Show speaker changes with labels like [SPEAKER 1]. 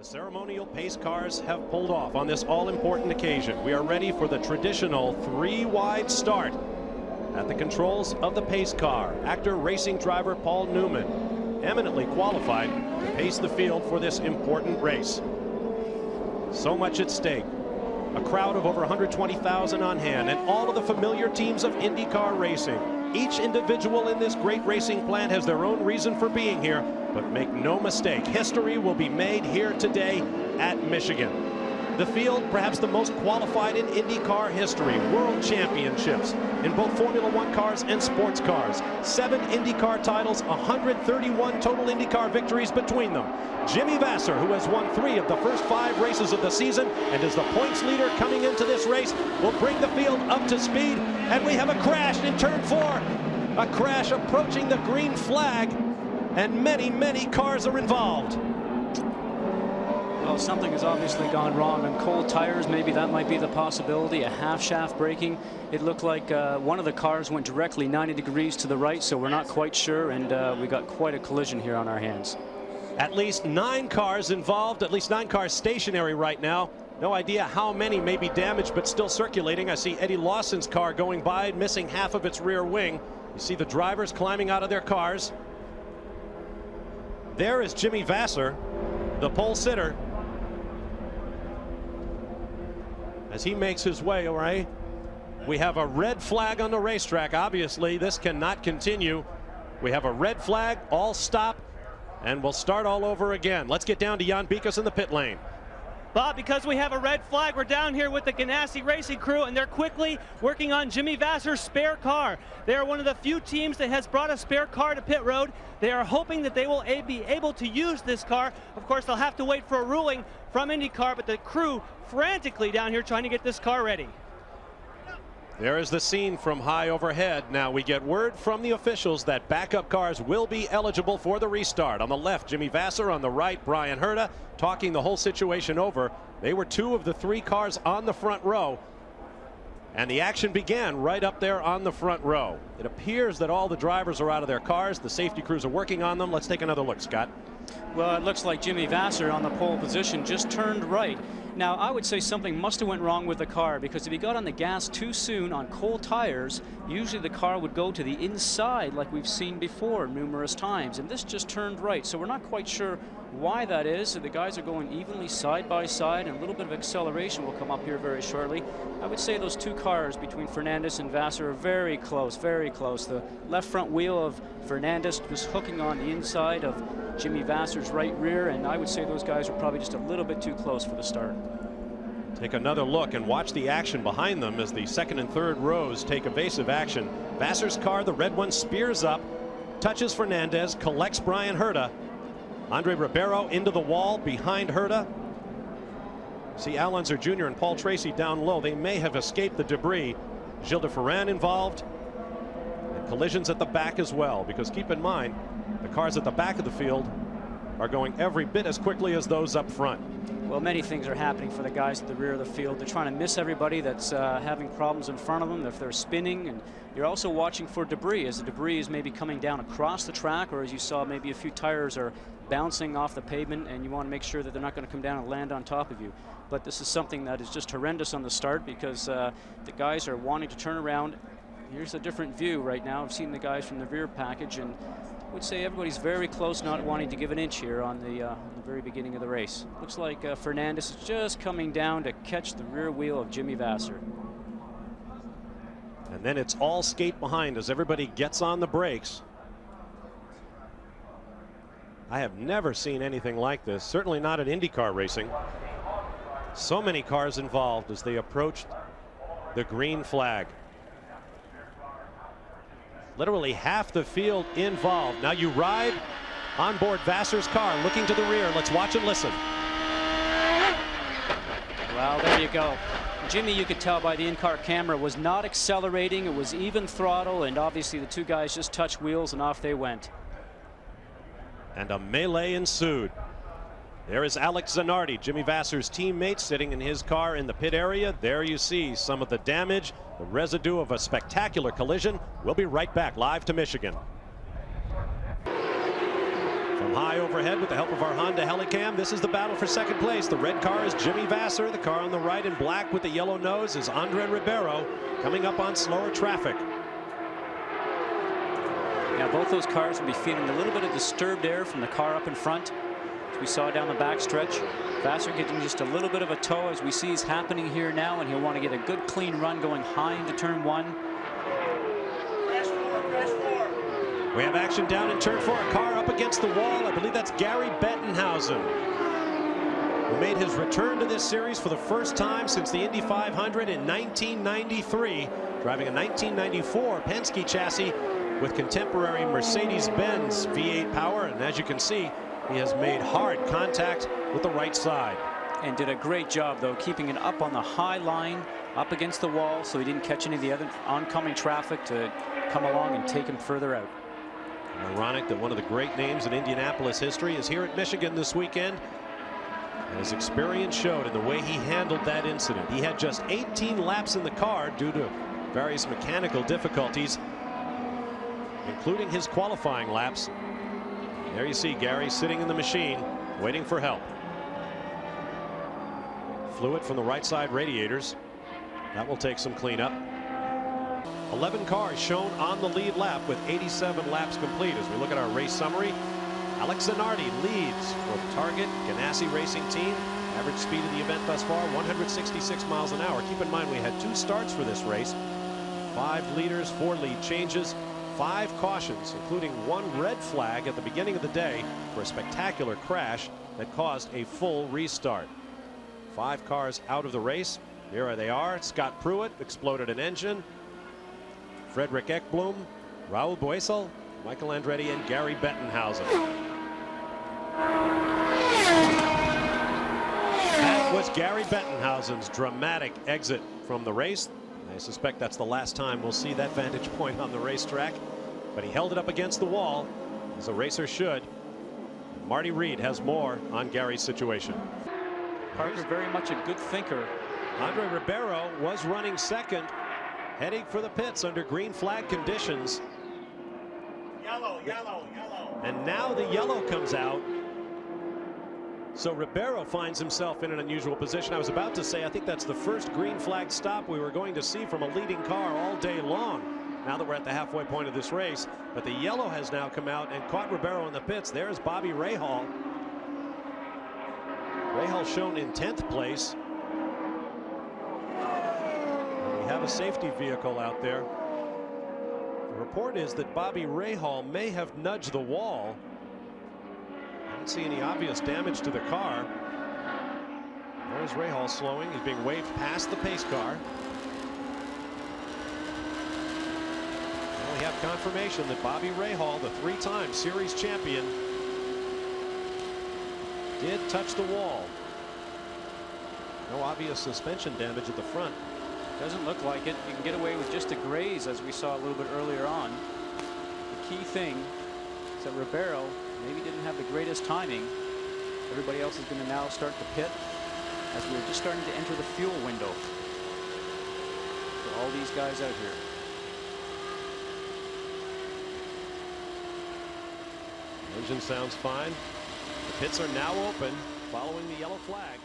[SPEAKER 1] The ceremonial pace cars have pulled off on this all-important occasion. We are ready for the traditional three-wide start. At the controls of the pace car, actor racing driver Paul Newman, eminently qualified to pace the field for this important race. So much at stake. A crowd of over 120,000 on hand, and all of the familiar teams of IndyCar racing. Each individual in this great racing plant has their own reason for being here, but make no mistake, history will be made here today at Michigan. The field, perhaps the most qualified in IndyCar history, world championships in both Formula One cars and sports cars. 7 IndyCar titles, 131 total IndyCar victories between them. Jimmy Vasser, who has won 3 of the first 5 races of the season and is the points leader coming into this race, will bring the field up to speed. And we have a crash in turn 4. A crash approaching the green flag, and many, many cars are involved.
[SPEAKER 2] Well, something has obviously gone wrong on cold tires. Maybe that might be the possibility. A half shaft braking. It looked like one of the cars went directly 90 degrees to the right, so we're not quite sure, and we got quite a collision here on our hands.
[SPEAKER 1] At least 9 cars involved, at least 9 cars stationary right now. No idea how many may be damaged, but still circulating. I see Eddie Lawson's car going by, missing half of its rear wing. You see the drivers climbing out of their cars. There is Jimmy Vasser, the pole sitter, as he makes his way away. We have a red flag on the racetrack. Obviously, this cannot continue. We have a red flag, all stop, and we'll start all over again. Let's get down to Jan Bikas in the pit lane.
[SPEAKER 3] Bob, because we have a red flag, we're down here with the Ganassi Racing crew, and they're quickly working on Jimmy Vasser's spare car. They are one of the few teams that has brought a spare car to pit road. They are hoping that they will be able to use this car. Of course, they'll have to wait for a ruling from IndyCar, but the crew frantically down here trying to get this car ready.
[SPEAKER 1] There is the scene from high overhead. Now we get word from the officials that backup cars will be eligible for the restart. On the left, Jimmy Vasser. On the right, Brian Herta, talking the whole situation over. They were 2 of the 3 cars on the front row, and the action began right up there on the front row. It appears that all the drivers are out of their cars. The safety crews are working on them. Let's take another look, Scott.
[SPEAKER 2] Well, it looks like Jimmy Vasser on the pole position just turned right. Now, I would say something must have went wrong with the car, because if he got on the gas too soon on cold tires, usually the car would go to the inside like we've seen before numerous times, and this just turned right. So we're not quite sure why that is. So the guys are going evenly side by side, and a little bit of acceleration will come up here very shortly. I would say those 2 cars between Fernandez and Vasser are very close, very close. The left front wheel of Fernandez was hooking on the inside of Jimmy Vasser's right rear, and I would say those guys were probably just a little bit too close for the start.
[SPEAKER 1] Take another look and watch the action behind them as the second and third rows take evasive action. Vasser's car, the red one, spears up, touches Fernandez, collects Brian Herta. Andre Ribeiro into the wall behind Herta. See Al Unser Jr. and Paul Tracy down low. They may have escaped the debris. Gilles de Ferran involved. And collisions at the back as well, because keep in mind, the cars at the back of the field are going every bit as quickly as those up front.
[SPEAKER 2] Well, many things are happening for the guys at the rear of the field. They're trying to miss everybody that's having problems in front of them if they're spinning, and you're also watching for debris, as the debris is maybe coming down across the track, or as you saw, maybe a few tires are bouncing off the pavement, and you want to make sure that they're not going to come down and land on top of you. But this is something that is just horrendous on the start, because the guys are wanting to turn around. Here's a different view right now. I've seen the guys from the rear package, and I would say everybody's very close, not wanting to give an inch here on the very beginning of the race. Looks like Fernandez is just coming down to catch the rear wheel of Jimmy Vasser.
[SPEAKER 1] And then it's all skate behind as everybody gets on the brakes. I have never seen anything like this, certainly not at IndyCar racing. So many cars involved as they approached the green flag. Literally half the field involved. Now you ride on board Vasser's car, looking to the rear. Let's watch and listen.
[SPEAKER 2] Well, there you go. Jimmy, you could tell by the in-car camera, was not accelerating. It was even throttle, and obviously the 2 guys just touched wheels and off they went.
[SPEAKER 1] And a melee ensued. There is Alex Zanardi, Jimmy Vasser's teammate, sitting in his car in the pit area. There you see some of the damage, the residue of a spectacular collision. We'll be right back live to Michigan. From high overhead with the help of our Honda Helicam. This is the battle for second place. The red car is Jimmy Vasser. The car on the right in black with the yellow nose is Andre Ribeiro, coming up on slower traffic.
[SPEAKER 2] Now both those cars will be feeling a little bit of disturbed air from the car up in front. As we saw down the backstretch, Vasser getting just a little bit of a tow, as we see is happening here now, and he'll want to get a good clean run going high into turn 1.
[SPEAKER 1] We have action down in turn 4. A car up against the wall. I believe that's Gary Bettenhausen, who made his return to this series for the first time since the Indy 500 in 1993, driving a 1994 Penske chassis with contemporary Mercedes-Benz V8 power. And as you can see, he has made hard contact with the right side.
[SPEAKER 2] And did a great job, though, keeping it up on the high line, up against the wall, so he didn't catch any of the other oncoming traffic to come along and take him further out.
[SPEAKER 1] Ironic that one of the great names in Indianapolis history is here at Michigan this weekend. And his experience showed in the way he handled that incident. He had just 18 laps in the car due to various mechanical difficulties, including his qualifying laps. There you see Gary sitting in the machine waiting for help. Fluid from the right side radiators. That will take some cleanup. 11 cars shown on the lead lap with 87 laps complete. As we look at our race summary, Alex Zanardi leads for the Target Ganassi Racing Team. Average speed of the event thus far, 166 miles an hour. Keep in mind we had 2 starts for this race. 5 leaders, 4 lead changes, 5 cautions, including 1 red flag at the beginning of the day for a spectacular crash that caused a full restart. 5 cars out of the race. Here they are. Scott Pruitt exploded an engine. Frederick Ekblom, Raul Boesel, Michael Andretti, and Gary Bettenhausen. That was Gary Bettenhausen's dramatic exit from the race. I suspect that's the last time we'll see that vantage point on the racetrack, but he held it up against the wall, as a racer should. Marty Reed has more on Gary's situation.
[SPEAKER 2] Parker very much a good thinker.
[SPEAKER 1] Andre Ribeiro was running second, heading for the pits under green flag conditions.
[SPEAKER 4] Yellow, yellow, yellow.
[SPEAKER 1] And now the yellow comes out. So Ribeiro finds himself in an unusual position. I was about to say, I think that's the first green flag stop we were going to see from a leading car all day long, now that we're at the halfway point of this race. But the yellow has now come out and caught Ribeiro in the pits. There's Bobby Rahal. Rahal shown in 10th place. We have a safety vehicle out there. The report is that Bobby Rahal may have nudged the wall. I don't see any obvious damage to the car. There's Rahal slowing. He's being waved past the pace car. Well, we have confirmation that Bobby Rahal, the 3-time series champion, did touch the wall. No obvious suspension damage at the front.
[SPEAKER 2] Doesn't look like it. You can get away with just a graze, as we saw a little bit earlier on. The key thing is that Ribeiro maybe didn't have the greatest timing. Everybody else is going to now start to pit, as we're just starting to enter the fuel window for all these guys out here.
[SPEAKER 1] Engine sounds fine. The pits are now open following the yellow flag.